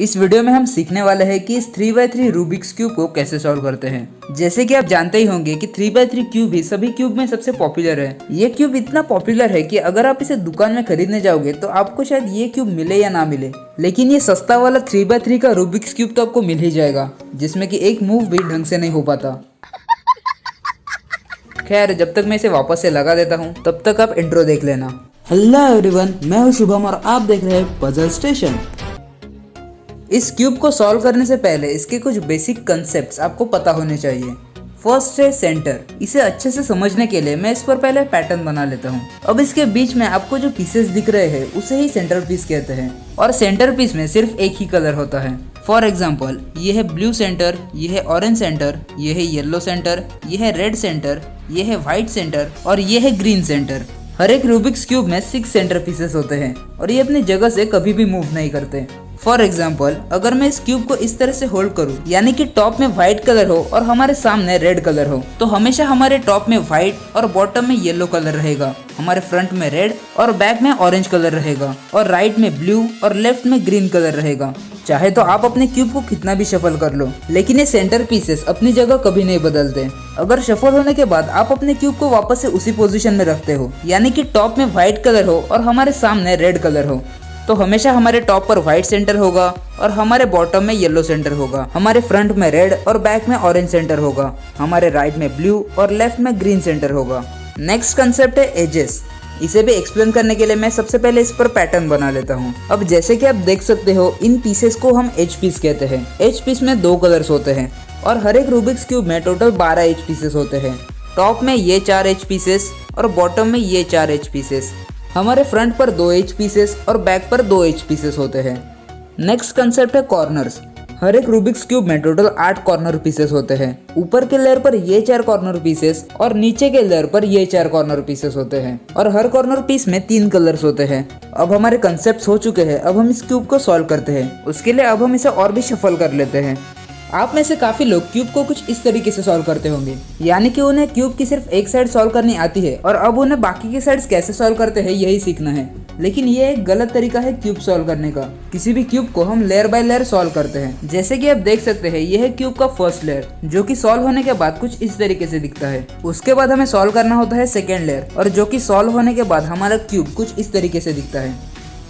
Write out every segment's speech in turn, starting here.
इस वीडियो में हम सीखने वाले हैं कि इस 3x3 रूबिक्स क्यूब को कैसे सॉल्व करते हैं। जैसे कि आप जानते ही होंगे कि 3x3 क्यूब ही सभी क्यूब में सबसे पॉपुलर है। ये क्यूब इतना पॉपुलर है कि अगर आप इसे दुकान में खरीदने जाओगे तो आपको शायद ये क्यूब मिले या ना मिले, लेकिन ये सस्ता वाला 3x3 का रूबिक्स क्यूब तो आपको मिल ही जाएगा, जिसमें कि एक मूव भी ढंग से नहीं हो पाता। खैर, जब तक मैं इसे वापस से लगा देता हूँ तब तक आप इंट्रो देख लेना। हेलो एवरीवन, मैं हूं शुभम और आप देख रहे हैं पजल स्टेशन। इस क्यूब को सॉल्व करने से पहले इसके कुछ बेसिक कंसेप्ट्स आपको पता होने चाहिए। फर्स्ट है सेंटर। इसे अच्छे से समझने के लिए मैं इस पर पहले पैटर्न बना लेता हूँ। अब इसके बीच में आपको जो पीसेस दिख रहे हैं उसे ही सेंटर पीस कहते हैं, और सेंटर पीस में सिर्फ एक ही कलर होता है। फॉर एग्जाम्पल, ये है ब्लू सेंटर, ये है ऑरेंज सेंटर, ये है येलो सेंटर, ये है रेड सेंटर, ये है व्हाइट सेंटर और ये है ग्रीन सेंटर। हर एक रूबिक्स क्यूब में 6 सेंटर पीसेस होते हैं और ये अपनी जगह से कभी भी मूव नहीं करते। फॉर एग्जाम्पल, अगर मैं इस क्यूब को इस तरह से होल्ड करूं, यानी कि टॉप में व्हाइट कलर हो और हमारे सामने रेड कलर हो, तो हमेशा हमारे टॉप में व्हाइट और बॉटम में येलो कलर रहेगा, हमारे फ्रंट में रेड और बैक में ऑरेंज कलर रहेगा, और राइट में ब्लू और लेफ्ट में ग्रीन कलर रहेगा। चाहे तो आप अपने क्यूब को कितना भी शफल कर लो, लेकिन ये सेंटर पीसेस अपनी जगह कभी नहीं बदलते। अगर शफल होने के बाद आप अपने क्यूब को वापस से उसी पोजीशन में रखते हो, यानी कि टॉप में व्हाइट कलर हो और हमारे सामने रेड कलर हो, तो हमेशा हमारे टॉप पर व्हाइट सेंटर होगा और हमारे बॉटम में येलो सेंटर होगा, हमारे फ्रंट में रेड और बैक में ऑरेंज सेंटर होगा, हमारे राइट में ब्लू और लेफ्ट में ग्रीन सेंटर होगा। नेक्स्ट कंसेप्ट है एजेस। इसे भी एक्सप्लेन करने के लिए मैं सबसे पहले इस पर पैटर्न बना लेता हूँ। अब जैसे कि आप देख सकते हो, इन पीसेस को हम एज पीस कहते हैं। एज पीस में 2 कलर्स होते हैं और हर एक रूबिक्स क्यूब में टोटल 12 एज पीसेस होते हैं। टॉप में ये 4 एज पीसेस और बॉटम में ये 4 एज पीसेस। हमारे फ्रंट पर 2 एज पीसेस और बैक पर 2 एज पीसेस होते हैं। नेक्स्ट कंसेप्ट है कॉर्नर्स। हर एक रूबिक्स क्यूब में टोटल 8 कॉर्नर पीसेस होते हैं। ऊपर के लेयर पर ये 4 कॉर्नर पीसेस और नीचे के लेयर पर ये 4 कॉर्नर पीसेस होते हैं, और हर कॉर्नर पीस में 3 कलर्स होते हैं। अब हमारे कंसेप्ट हो चुके हैं। अब हम इस क्यूब को सॉल्व करते हैं। उसके लिए अब हम इसे और भी शफल कर लेते हैं। आप में से काफी लोग क्यूब को कुछ इस तरीके से सॉल्व करते होंगे, यानी कि उन्हें क्यूब की सिर्फ एक साइड सॉल्व करनी आती है और अब उन्हें बाकी की साइड्स कैसे सॉल्व करते हैं यही सीखना है। लेकिन ये एक गलत तरीका है क्यूब सॉल्व करने का। किसी भी क्यूब को हम लेयर बाय लेयर सॉल्व करते हैं। जैसे कि आप देख सकते हैं, ये है क्यूब का फर्स्ट लेयर, जो कि सॉल्व होने के बाद कुछ इस तरीके से दिखता है। उसके बाद हमें सॉल्व करना होता है सेकेंड लेयर, और जो कि सॉल्व होने के बाद हमारा क्यूब कुछ इस तरीके से दिखता है।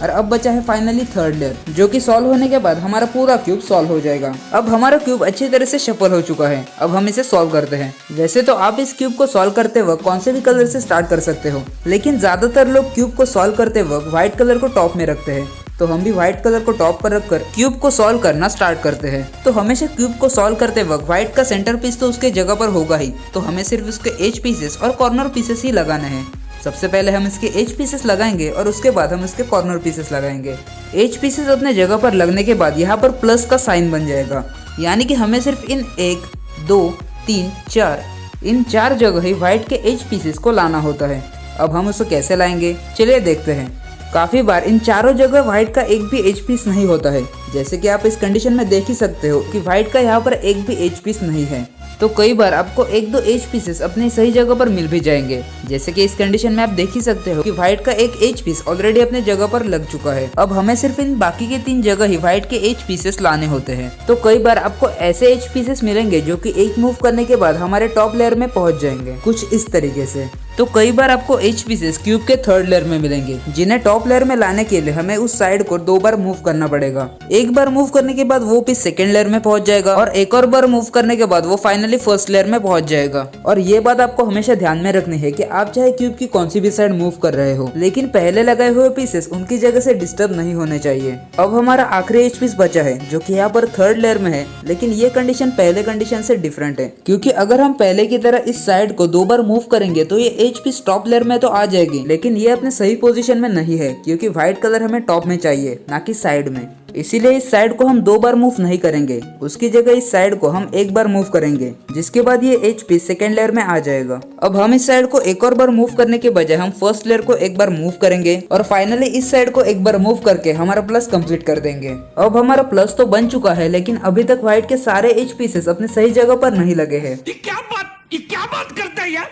और अब बचा है फाइनली थर्ड लेयर, जो कि सॉल्व होने के बाद हमारा पूरा क्यूब सॉल्व हो जाएगा। अब हमारा क्यूब अच्छी तरह से शफल हो चुका है। अब हम इसे सॉल्व करते हैं। वैसे तो आप इस क्यूब को सॉल्व करते वक्त कौन से भी कलर से स्टार्ट कर सकते हो, लेकिन ज्यादातर लोग क्यूब को सॉल्व करते वक्त व्हाइट कलर को टॉप में रखते हैं, तो हम भी व्हाइट कलर को टॉप पर रखकर क्यूब को सॉल्व करना स्टार्ट करते हैं। तो हमेशा क्यूब को सॉल्व करते वक्त व्हाइट का सेंटर पीस तो उसके जगह पर होगा ही, तो हमें सिर्फ उसके एज पीसेस और कॉर्नर पीसेस ही लगाने हैं। सबसे पहले हम इसके एज पीसेस लगाएंगे और उसके बाद हम इसके कॉर्नर पीसेस लगाएंगे। एज पीसेस अपने जगह पर लगने के बाद यहाँ पर प्लस का साइन बन जाएगा, यानी कि हमें सिर्फ इन 1, 2, 3, 4 इन 4 जगह ही व्हाइट के एज पीसेस को लाना होता है। अब हम उसे कैसे लाएंगे, चलिए देखते हैं। काफी बार इन चारों जगह व्हाइट का एक भी एज पीस नहीं होता है। जैसे कि आप इस कंडीशन में देख ही सकते हो कि व्हाइट का यहाँ पर एक भी एज पीस नहीं है। तो कई बार आपको 1-2 एज पीसेस अपनी सही जगह पर मिल भी जाएंगे। जैसे कि इस कंडीशन में आप देख ही सकते हो कि व्हाइट का एक एज पीस ऑलरेडी अपने जगह पर लग चुका है। अब हमें सिर्फ इन बाकी के 3 जगह ही व्हाइट के एज पीसेस लाने होते हैं। तो कई बार आपको ऐसे एज पीसेस मिलेंगे जो कि एक मूव करने के बाद हमारे टॉप लेयर में पहुंच जाएंगे, कुछ इस तरीके से। तो कई बार आपको एज पीसेस क्यूब के थर्ड लेयर में मिलेंगे, जिन्हें टॉप लेयर में लाने के लिए हमें उस साइड को 2 बार मूव करना पड़ेगा। एक बार मूव करने के बाद वो पीस सेकेंड लेयर में पहुंच जाएगा, और एक और बार मूव करने के बाद वो फाइनली फर्स्ट लेयर में पहुंच जाएगा। और ये बात आपको हमेशा ध्यान में रखनी है कि आप चाहे क्यूब की कौन सी भी साइड मूव कर रहे हो, लेकिन पहले लगाए हुए पीसेस उनकी जगह से डिस्टर्ब नहीं होने चाहिए। अब हमारा आखिरी एज पीस बचा है, जो कि यहाँ पर थर्ड लेयर में है, लेकिन ये कंडीशन पहले कंडीशन से डिफरेंट है, क्योंकि अगर हम पहले की तरह इस साइड को 2 बार मूव करेंगे तो ये एज पीस टॉप लेयर में तो आ जाएगी, लेकिन ये अपने सही पोजीशन में नहीं है, क्योंकि व्हाइट कलर हमें टॉप में चाहिए, ना कि साइड में। इसीलिए इस साइड को हम 2 बार मूव नहीं करेंगे, उसकी जगह इस साइड को हम 1 बार मूव करेंगे, जिसके बाद ये एज पीस सेकेंड लेयर में आ जाएगा। अब हम इस साइड को एक और बार मूव करने के बजाय हम फर्स्ट लेयर को 1 बार मूव करेंगे, और फाइनली इस साइड को 1 बार मूव करके हमारा प्लस कंप्लीट कर देंगे। अब हमारा प्लस तो बन चुका है, लेकिन अभी तक व्हाइट के सारे एज पीसेस अपने सही जगह पर नहीं लगे हैं। ये क्या बात करता है यार।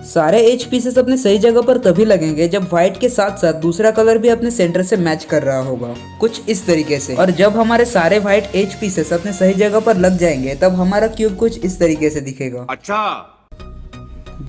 सारे एज पीसेस अपने सही जगह पर तभी लगेंगे जब व्हाइट के साथ साथ दूसरा कलर भी अपने सेंटर से मैच कर रहा होगा, कुछ इस तरीके से। और जब हमारे सारे व्हाइट एज पीसेस अपने सही जगह पर लग जाएंगे तब हमारा क्यूब कुछ इस तरीके से दिखेगा। अच्छा,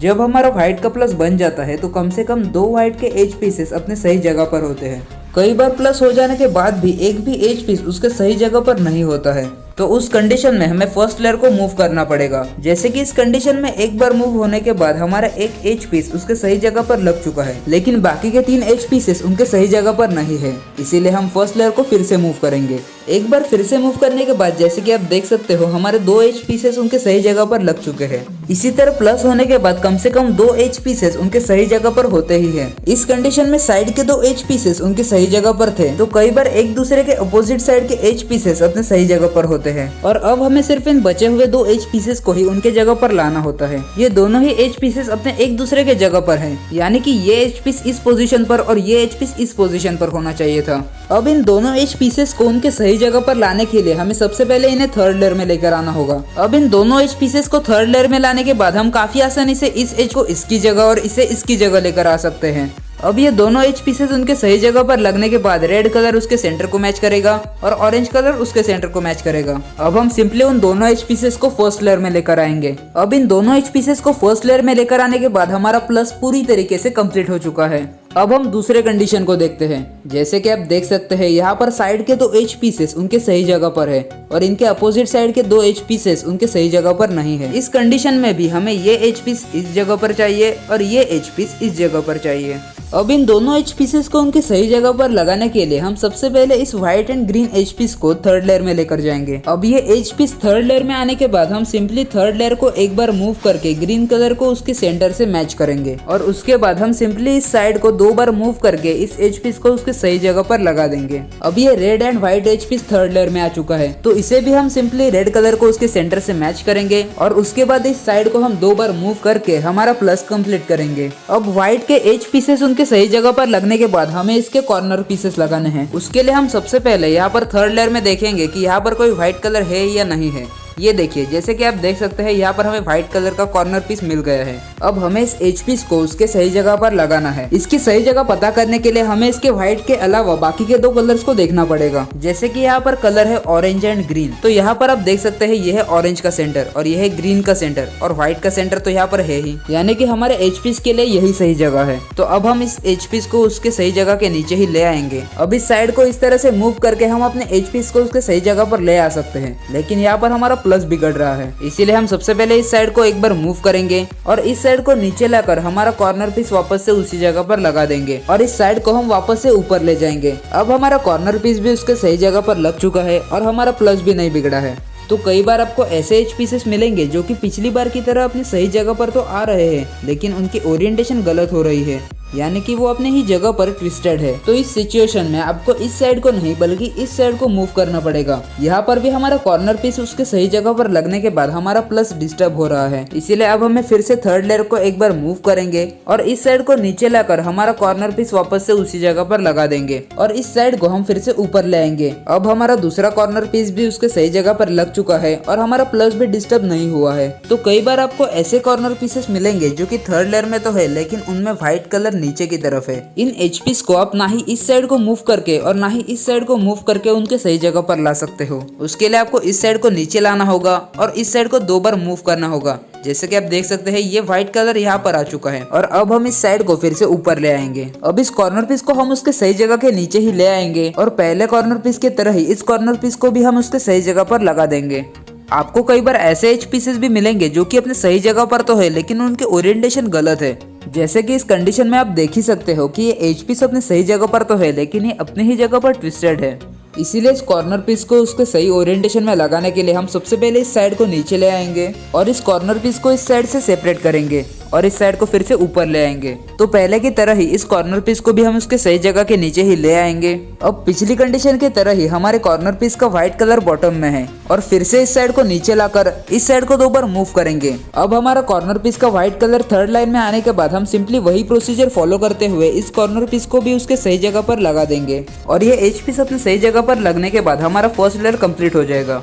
जब हमारा व्हाइट का प्लस बन जाता है तो कम से कम 2 व्हाइट के एज पीसेस अपने सही जगह पर होते हैं। कई बार प्लस हो जाने के बाद भी एक भी एज पीस उसके सही जगह पर नहीं होता है, तो उस कंडीशन में हमें फर्स्ट लेयर को मूव करना पड़ेगा। जैसे कि इस कंडीशन में एक बार मूव होने के बाद हमारा एक एज पीस उसके सही जगह पर लग चुका है, लेकिन बाकी के 3 एज पीसेस उनके सही जगह पर नहीं है। इसीलिए हम फर्स्ट लेयर को फिर से मूव करेंगे। एक बार फिर से मूव करने के बाद जैसे कि आप देख सकते हो हमारे 2 एज पीसेस उनके सही जगह पर लग चुके हैं। इसी तरह प्लस होने के बाद कम से कम 2 एज पीसेस उनके सही जगह पर होते ही हैं। इस कंडीशन में साइड के 2 एज पीसेस उनके सही जगह पर थे, तो कई बार एक दूसरे के अपोजिट साइड के एज पीसेस अपने सही जगह पर होते हैं। और अब हमें सिर्फ इन बचे हुए 2 एज पीसेस को ही उनके जगह पर लाना होता है। ये दोनों ही एज पीसेस अपने एक दूसरे के जगह पर हैं, यानी कि ये एज पीस इस पोजीशन पर और ये एज पीस इस पोजीशन पर होना चाहिए था। अब इन दोनों एज पीसेस को उनके सही जगह पर लाने के लिए हमें सबसे पहले इन्हें थर्ड लेयर में लेकर आना होगा। अब इन दोनों एज पीसेस को थर्ड लेयर में लाने के बाद हम काफी आसानी से इस एज को इसकी जगह और इसे इसकी जगह लेकर आ सकते हैं। अब ये दोनों एज पीसेस उनके सही जगह पर लगने के बाद रेड कलर उसके सेंटर को मैच करेगा और ऑरेंज कलर उसके सेंटर को मैच करेगा। अब हम सिंपली उन दोनों एज पीसेस को फर्स्ट लेयर में लेकर आएंगे। अब इन दोनों एज पीसेस को फर्स्ट लेयर में लेकर आने के बाद हमारा प्लस पूरी तरीके से कंप्लीट हो चुका है। अब हम दूसरे कंडीशन को देखते हैं। जैसे कि आप देख सकते हैं यहाँ पर साइड के 2 एज पीसेस उनके सही जगह पर है और इनके अपोजिट साइड के 2 एज पीसेस उनके सही जगह पर नहीं है। इस कंडीशन में भी हमें ये एज पीस इस जगह पर चाहिए और ये एज पीस इस जगह पर चाहिए। अब इन दोनों एज पीसेस को उनके सही जगह पर लगाने के लिए हम सबसे पहले इस white and green edge piece को थर्ड लेयर में लेकर जाएंगे। अब ये एज पीस थर्ड लेयर में आने के बाद हम सिंपली थर्ड लेयर को एक बार मूव करके ग्रीन कलर को उसके सेंटर से मैच करेंगे और उसके बाद हम सिंपली इस साइड को 2 बार मूव करके इस एज पीस को उसके सही जगह पर लगा देंगे। अब ये red and white edge piece third layer में आ चुका है, तो इसे भी हम सिंपली रेड कलर को उसके सेंटर से मैच करेंगे और उसके बाद इस साइड को हम 2 बार मूव करके हमारा प्लस कंप्लीट करेंगे। अब व्हाइट के एज पीसेस उनके सही जगह पर लगने के बाद हमें इसके कॉर्नर पीसेस लगाने हैं। उसके लिए हम सबसे पहले यहाँ पर थर्ड लेयर में देखेंगे कि यहाँ पर कोई व्हाइट कलर है या नहीं है। ये देखिए, जैसे कि आप देख सकते हैं यहाँ पर हमें व्हाइट कलर का कॉर्नर पीस मिल गया है। अब हमें इस एज पीस को उसके सही जगह पर लगाना है। इसकी सही जगह पता करने के लिए हमें इसके व्हाइट के अलावा बाकी के 2 कलर्स को देखना पड़ेगा। जैसे कि यहाँ पर कलर है ऑरेंज एंड ग्रीन, तो यहाँ पर आप देख सकते हैं ये है ऑरेंज का सेंटर और ये है ग्रीन का सेंटर और व्हाइट का सेंटर तो यहाँ पर है ही, यानी कि हमारे एज पीस के लिए यही सही जगह है। तो अब हम इस एज पीस को उसके सही जगह के नीचे ही ले आएंगे। अब इस साइड को इस तरह से मूव करके हम अपने एज पीस को उसके सही जगह पर ले आ सकते हैं, लेकिन यहाँ पर हमारा प्लस बिगड़ रहा है। इसीलिए हम सबसे पहले इस साइड को एक बार मूव करेंगे और इस साइड को नीचे लाकर हमारा कॉर्नर पीस वापस से उसी जगह पर लगा देंगे और इस साइड को हम वापस से ऊपर ले जाएंगे। अब हमारा कॉर्नर पीस भी उसके सही जगह पर लग चुका है और हमारा प्लस भी नहीं बिगड़ा है। तो कई बार आपको ऐसे एज पीसेस मिलेंगे जो कि पिछली बार की तरह अपनी सही जगह पर तो आ रहे हैं, लेकिन उनकी ओरिएंटेशन गलत हो रही है, यानी कि वो अपने ही जगह पर ट्विस्टेड है। तो इस सिचुएशन में आपको इस साइड को नहीं बल्कि इस साइड को मूव करना पड़ेगा। यहाँ पर भी हमारा कॉर्नर पीस उसके सही जगह पर लगने के बाद हमारा प्लस डिस्टर्ब हो रहा है, इसीलिए अब हमें फिर से थर्ड लेयर को एक बार मूव करेंगे और इस साइड को नीचे लाकर हमारा कॉर्नर पीस वापस से उसी जगह पर लगा देंगे और इस साइड को हम फिर से ऊपर ले आएंगे। अब हमारा दूसरा कॉर्नर पीस भी उसके सही जगह पर लग चुका है और हमारा प्लस भी डिस्टर्ब नहीं हुआ है। तो कई बार आपको ऐसे कॉर्नर पीसेस मिलेंगे जो कि थर्ड लेयर में तो है, लेकिन उनमें व्हाइट कलर नीचे की तरफ है। इन एच पीस को आप ना ही इस साइड को मूव करके और ना ही इस साइड को मूव करके उनके सही जगह पर ला सकते हो। उसके लिए आपको इस साइड को नीचे लाना होगा और इस साइड को 2 बार मूव करना होगा। जैसे कि आप देख सकते हैं ये व्हाइट कलर यहाँ पर आ चुका है और अब हम इस साइड को फिर से ऊपर ले आएंगे। अब इस कॉर्नर पीस को हम उसके सही जगह के नीचे ही ले आएंगे और पहले कॉर्नर पीस की तरह ही इस कॉर्नर पीस को भी हम उसके सही जगह पर लगा देंगे। आपको कई बार ऐसे एच पीसेस भी मिलेंगे जो कि अपने सही जगह पर तो है, लेकिन उनके ओरिएंटेशन गलत है। जैसे कि इस कंडीशन में आप देख ही सकते हो कि ये एच पीस अपने सही जगह पर तो है, लेकिन ये अपनी ही जगह पर ट्विस्टेड है। इसीलिए इस कॉर्नर पीस को उसके सही ओरिएंटेशन में लगाने के लिए हम सबसे पहले इस साइड को नीचे ले आएंगे और इस कॉर्नर पीस को इस साइड से सेपरेट करेंगे और इस साइड को फिर से ऊपर ले आएंगे। तो पहले की तरह ही इस कॉर्नर पीस को भी हम उसके सही जगह के नीचे ही ले आएंगे। अब पिछली कंडीशन की तरह ही हमारे कॉर्नर पीस का व्हाइट कलर बॉटम में है और फिर से इस साइड को नीचे लाकर इस साइड को 2 बार मूव करेंगे। अब हमारा कॉर्नर पीस का व्हाइट कलर थर्ड लाइन में आने के बाद हम सिंपली वही प्रोसीजर फॉलो करते हुए इस कॉर्नर पीस को भी उसके सही जगह पर लगा देंगे और ये एच पीस अपने सही जगह पर लगने के बाद हमारा फर्स्ट लेयर कंप्लीट हो जाएगा।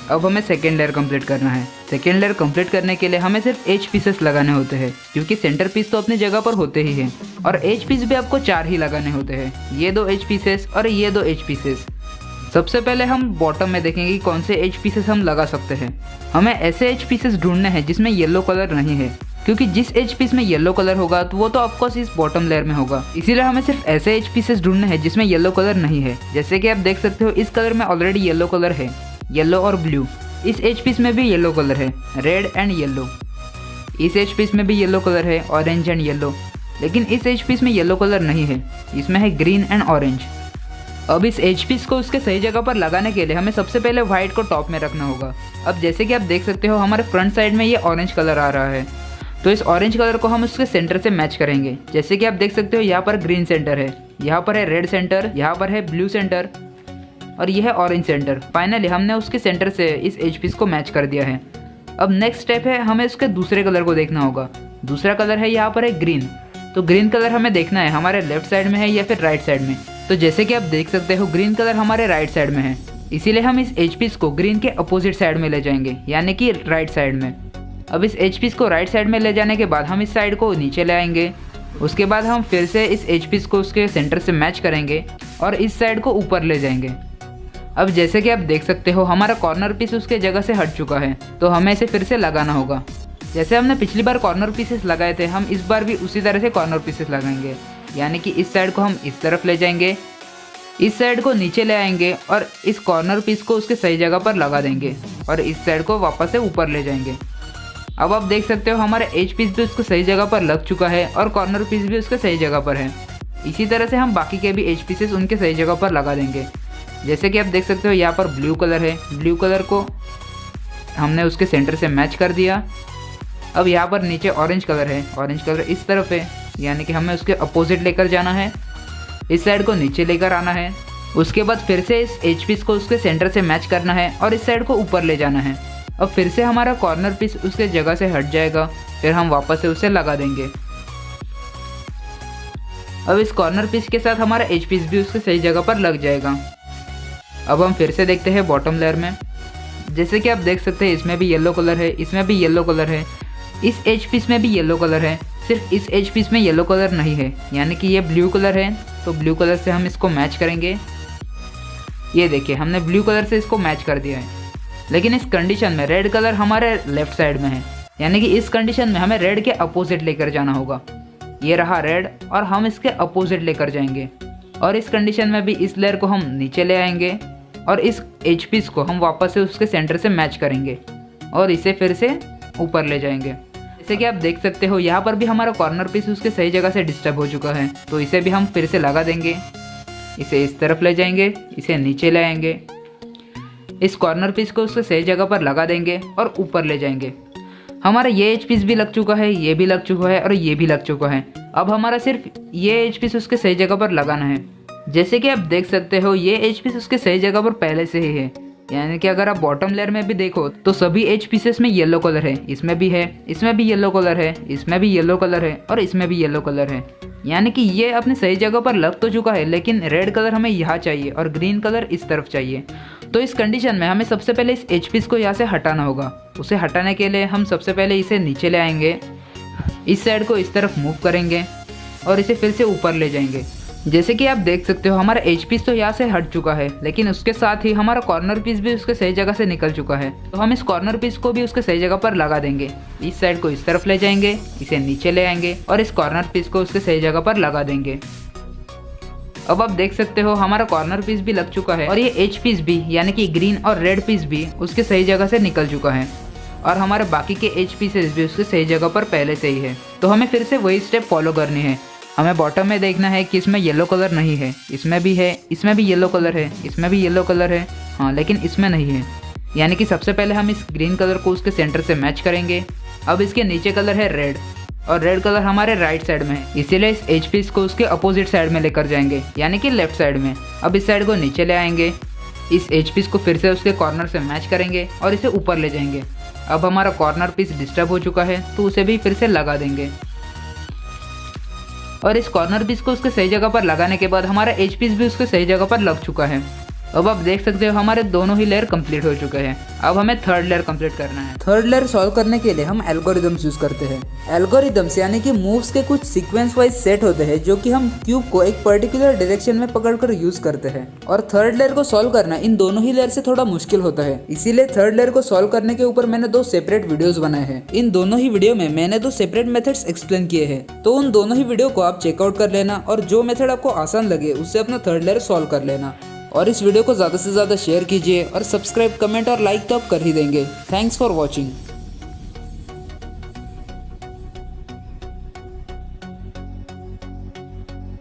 अब हमें सेकेंड लेयर कंप्लीट करना है। सेकेंड लेयर कंप्लीट करने के लिए हमें सिर्फ एज पीसेस लगाने होते हैं, क्योंकि सेंटर पीस तो अपनी जगह पर होते ही हैं और एज पीस भी आपको 4 ही लगाने होते हैं, ये 2 एज पीसेस और ये 2 एज पीसेस। सबसे पहले हम बॉटम में देखेंगे कि कौन से एज पीसेस हम लगा सकते हैं। हमें ऐसे एज पीसेस ढूंढने हैं जिसमें येलो कलर नहीं है, क्योंकि जिस एज पीस में येलो कलर होगा तो वो तो ऑफकोर्स इस बॉटम लेयर में होगा। इसीलिए हमें सिर्फ ऐसे एज पीसेस ढूंढने हैं जिसमें येलो कलर नहीं है। जैसे कि आप देख सकते हो इस कलर में ऑलरेडी येलो कलर है, येलो और ब्लू। इस एज पीस में भी येलो कलर है, रेड एंड येलो। इस एज पीस में भी येलो कलर है, ऑरेंज एंड येलो। लेकिन इस एज पीस में येलो कलर नहीं है, इसमें है ग्रीन एंड ऑरेंज। अब इस एज पीस को उसके सही जगह पर लगाने के लिए हमें सबसे पहले व्हाइट को टॉप में रखना होगा। अब जैसे कि आप देख सकते हो हमारे फ्रंट साइड में ये ऑरेंज कलर आ रहा है, तो इस ऑरेंज कलर को हम उसके सेंटर से मैच करेंगे। जैसे कि आप देख सकते हो यहाँ पर ग्रीन सेंटर है, यहाँ पर है रेड सेंटर, यहाँ पर है ब्लू सेंटर और यह है ऑरेंज सेंटर। फाइनली हमने उसके सेंटर से इस एज पीस को मैच कर दिया है। अब नेक्स्ट स्टेप है, हमें उसके दूसरे कलर को देखना होगा। दूसरा कलर है यहाँ पर है ग्रीन, तो ग्रीन कलर हमें देखना है हमारे लेफ्ट साइड में है या फिर राइट साइड में। तो जैसे कि आप देख सकते हो ग्रीन कलर हमारे राइट साइड में है, इसीलिए हम इस एज पीस को ग्रीन के अपोजिट साइड में ले जाएंगे, यानी कि राइट साइड में। अब इस एज पीस को राइट साइड में ले जाने के बाद हम इस साइड को नीचे ले आएंगे। उसके बाद हम फिर से इस एज पीस को उसके सेंटर से मैच करेंगे और इस साइड को ऊपर ले जाएंगे। अब जैसे कि आप देख सकते हो हमारा कॉर्नर पीस उसके जगह से हट चुका है, तो हमें इसे फिर से लगाना होगा। जैसे हमने पिछली बार कॉर्नर पीसेस लगाए थे, हम इस बार भी उसी तरह से कॉर्नर पीसेस लगाएंगे, यानी कि इस साइड को हम इस तरफ ले जाएंगे, इस साइड को नीचे ले आएंगे और इस कॉर्नर पीस को उसके सही जगह पर लगा देंगे और इस साइड को वापस से ऊपर ले जाएंगे। अब आप देख सकते हो हमारा एज पीस भी उसको सही जगह पर लग चुका है और कॉर्नर पीस भी उसके सही जगह पर है। इसी तरह से हम बाकी के भी एज पीसेस उनके सही जगह पर लगा देंगे। जैसे कि आप देख सकते हो यहाँ पर ब्लू कलर है, ब्लू कलर को हमने उसके सेंटर से मैच कर दिया। अब यहाँ पर नीचे ऑरेंज कलर है, ऑरेंज कलर इस तरफ है, यानी कि हमें उसके अपोजिट लेकर जाना है, इस साइड को नीचे लेकर आना है। उसके बाद फिर से इस एज पीस को उसके सेंटर से मैच करना है और इस साइड को ऊपर ले जाना है। अब फिर से हमारा कॉर्नर पीस उसके जगह से हट जाएगा, फिर हम वापस से उसे लगा देंगे। अब इस कॉर्नर पीस के साथ हमारा एज पीस भी उसके सही जगह पर लग जाएगा। अब हम फिर से देखते हैं बॉटम लेयर में। जैसे कि आप देख सकते हैं इसमें भी येलो कलर है, इसमें भी येलो कलर है, इस एज पीस में भी येलो कलर है, सिर्फ इस एज पीस में येलो कलर नहीं है, यानी कि ये ब्लू कलर है। तो ब्लू कलर से हम इसको मैच करेंगे। ये देखिए हमने ब्लू कलर से इसको मैच कर दिया है। लेकिन इस कंडीशन में रेड कलर हमारे लेफ्ट साइड में है, यानी कि इस कंडीशन में हमें रेड के अपोजिट लेकर जाना होगा। ये रहा रेड और हम इसके अपोजिट लेकर जाएंगे और इस कंडीशन में भी इस लेयर को हम नीचे ले आएंगे और इस एज पीस को हम वापस से उसके सेंटर से मैच करेंगे और इसे फिर से ऊपर ले जाएंगे। जैसे कि आप देख सकते हो यहाँ पर भी हमारा कॉर्नर पीस उसके सही जगह से डिस्टर्ब हो चुका है, तो इसे भी हम फिर से लगा देंगे। इसे इस तरफ ले जाएंगे, इसे नीचे ले आएंगे, इस कॉर्नर पीस को उसके सही जगह पर लगा देंगे और ऊपर ले जाएंगे। हमारा ये एज पीस भी लग चुका है, ये भी लग चुका है और ये भी लग चुका है। अब हमारा सिर्फ ये एज पीस उसके सही जगह पर लगाना है। जैसे कि आप देख सकते हो ये एज पीस उसके सही जगह पर पहले से ही है, यानी कि अगर आप बॉटम लेयर में भी देखो तो सभी एज पीसेस में येलो कलर है। इसमें भी है, इसमें भी येलो कलर है, इसमें भी येलो कलर है और इसमें भी येलो कलर है, यानी कि ये अपनी सही जगह पर लग तो चुका है, लेकिन रेड कलर हमें यहाँ चाहिए और ग्रीन कलर इस तरफ चाहिए। तो इस कंडीशन में हमें सबसे पहले इस एज पीस को यहाँ से हटाना होगा। उसे हटाने के लिए हम सबसे पहले इसे नीचे ले आएंगे, इस साइड को इस तरफ मूव करेंगे और इसे फिर से ऊपर ले जाएंगे। जैसे कि आप देख सकते हो हमारा एज पीस तो यहाँ से हट चुका है, लेकिन उसके साथ ही हमारा कॉर्नर पीस भी उसके सही जगह से निकल चुका है। तो हम इस कॉर्नर पीस को भी उसके सही जगह पर लगा देंगे। इस साइड को इस तरफ ले जाएंगे, इसे नीचे ले आएंगे और इस कॉर्नर पीस को उसके सही जगह पर लगा देंगे। अब आप देख सकते हो हमारा कॉर्नर पीस भी लग चुका है और ये एज पीस भी, यानी कि ग्रीन और रेड पीस भी उसके सही जगह से निकल चुका है और हमारे बाकी के एज पीसेस भी उसके सही जगह पर पहले से ही है। तो हमें फिर से वही स्टेप फॉलो करनी है। हमें बॉटम में देखना है कि इसमें येलो कलर नहीं है, इसमें भी है, इसमें भी येलो कलर है, इसमें भी येलो कलर है, हाँ लेकिन इसमें नहीं है। यानी कि सबसे पहले हम इस ग्रीन कलर को उसके सेंटर से मैच करेंगे। अब इसके नीचे कलर है रेड और रेड कलर हमारे राइट साइड में है, इसीलिए इस एज पीस को उसके अपोजिट साइड में लेकर जाएंगे, यानी कि लेफ्ट साइड में। अब इस साइड को नीचे ले आएंगे, इस एज पीस को फिर से उसके कॉर्नर से मैच करेंगे और इसे ऊपर ले जाएंगे। अब हमारा कॉर्नर पीस डिस्टर्ब हो चुका है, तो उसे भी फिर से लगा देंगे और इस कॉर्नर पीस को उसके सही जगह पर लगाने के बाद हमारा एज पीस भी उसके सही जगह पर लग चुका है। अब आप देख सकते हो हमारे दोनों ही लेयर कंप्लीट हो चुके हैं। अब हमें थर्ड लेयर कंप्लीट करना है। थर्ड लेयर सॉल्व करने के लिए हम एल्गोरिदम्स यूज करते हैं। एल्गोरिदम्स यानी कि मूव्स के कुछ सीक्वेंस वाइज सेट होते हैं जो कि हम क्यूब को एक पर्टिकुलर डायरेक्शन में पकड़कर यूज करते हैं। और थर्ड लेयर को सॉल्व करना इन दोनों ही लेयर से थोड़ा मुश्किल होता है, इसीलिए थर्ड लेयर को सॉल्व करने के ऊपर मैंने 2 सेपरेट वीडियोस बनाए हैं। इन दोनों ही वीडियो में मैंने 2 सेपरेट मेथड्स एक्सप्लेन किए हैं, तो उन दोनों ही वीडियो को आप चेकआउट कर लेना और जो मेथड आपको आसान लगे उससे अपना थर्ड लेयर सॉल्व कर लेना। और इस वीडियो को ज़्यादा से ज़्यादा शेयर कीजिए और सब्सक्राइब, कमेंट और लाइक तो आप कर ही देंगे। Thanks for watching.